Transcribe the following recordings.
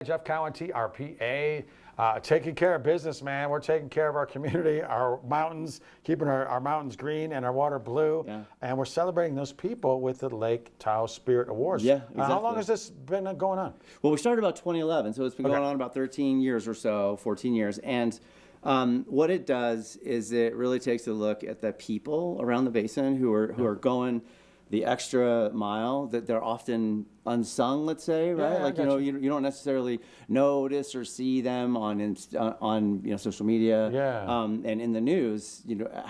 Jeff Cowan, TRPA, taking care of business, man. We're taking care of our community, our mountains, keeping our mountains green and our water blue. Yeah. And we're celebrating those people with the Lake Tahoe Spirit Awards. Yeah, exactly. How long has this been going on? Well, we started about 2011, so it's been going on about 13 years or so, 14 years. And what it does is it really takes a look at the people around the basin who are going the extra mile, that they're often unsung, let's say, right? Yeah, like, you don't necessarily notice or see them on social media. Yeah. And in the news,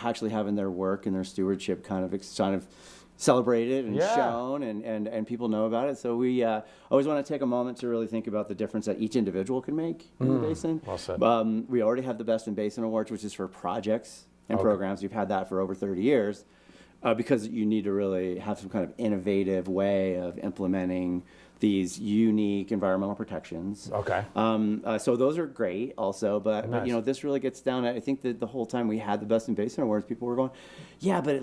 actually having their work and their stewardship kind of celebrated and shown, and people know about it. So we always want to take a moment to really think about the difference that each individual can make in the basin. Well said. We already have the Best in Basin Awards, which is for projects and programs. We've had that for over 30 years. Because you need to really have some kind of innovative way of implementing these unique environmental protections. Okay. So those are great also, but Nice. this really gets down. I think that the whole time we had the Best in Basin Awards, people were going, yeah, but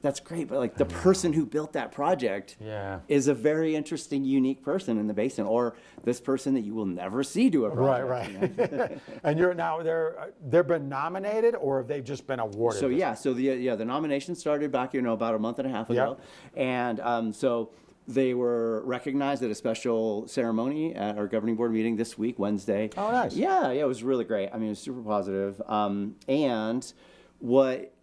that's great, but the person who built that project is a very interesting, unique person in the basin, or this person that you will never see do a project. Right. And they've been nominated, or have they just been awarded? So the nomination started back about a month and a half ago, and so they were recognized at a special ceremony at our governing board meeting this week, Wednesday. Oh, nice. Yeah, it was really great. I mean, it was super positive. And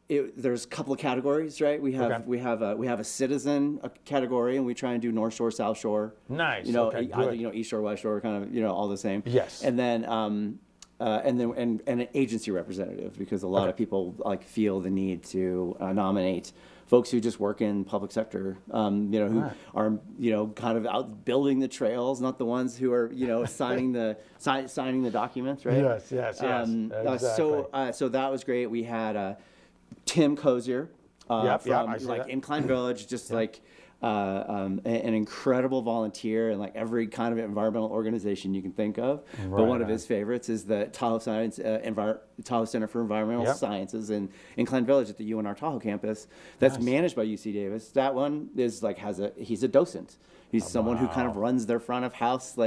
there's a couple of categories, right? We have a citizen category, and we try and do North Shore, South Shore. Nice. Either East Shore, West Shore, kind of all the same. Yes. And then an agency representative, because a lot of people feel the need to nominate folks who just work in public sector, who are kind of out building the trails, not the ones who are signing the documents, right? Yes. Exactly. So that was great. We had Tim Kozier from Incline Village, just an incredible volunteer in every kind of environmental organization you can think of. But one of his favorites is the Tahoe Center for Environmental Sciences in Incline Village at the UNR Tahoe campus. That's managed by UC Davis. That one is he's a docent. He's someone who kind of runs their front of house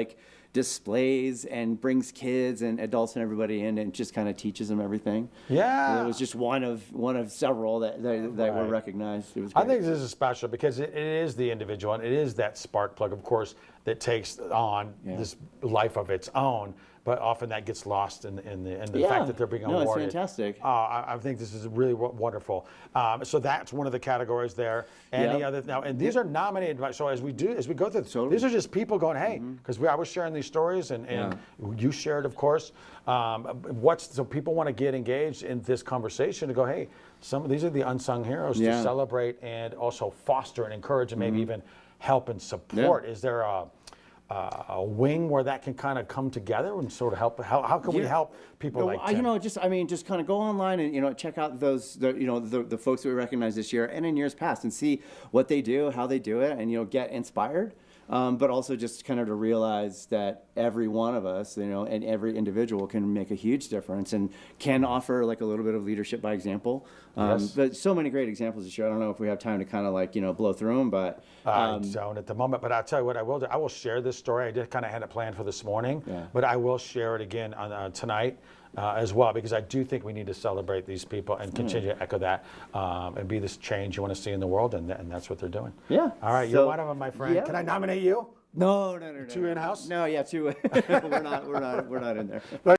displays and brings kids and adults and everybody in and just kind of teaches them everything. Yeah. And it was just one of several that were recognized. It was great. I think this is special because it is the individual, and it is that spark plug, of course, that takes on this life of its own. But often that gets lost in the fact that they're being awarded. No, it's fantastic. I think this is really wonderful. So that's one of the categories there. Any other now? And these are nominated. So as we go through, these are just people going, hey, because I was sharing these stories, and you shared, of course. So people want to get engaged in this conversation to go, hey, these are the unsung heroes to celebrate and also foster and encourage and maybe even help and support. Is there a wing where that can kind of come together and sort of help? How can we help people like Tim? Just kind of go online and check out the folks that we recognize this year and in years past, and see what they do, how they do it, and get inspired. But also just kind of to realize that every one of us, and every individual can make a huge difference and can offer a little bit of leadership by example. But so many great examples this year. I don't know if we have time to kind of blow through them, but I don't at the moment. But I'll tell you what I will do. I will share this story. I just kind of had it planned for this morning, but I will share it again on tonight. As well, because I do think we need to celebrate these people and continue to echo that and be this change you want to see in the world, and that's what they're doing. Yeah. All right, you're one of them, my friend. Can I nominate you? No. Two in-house? No, two. We're not in there.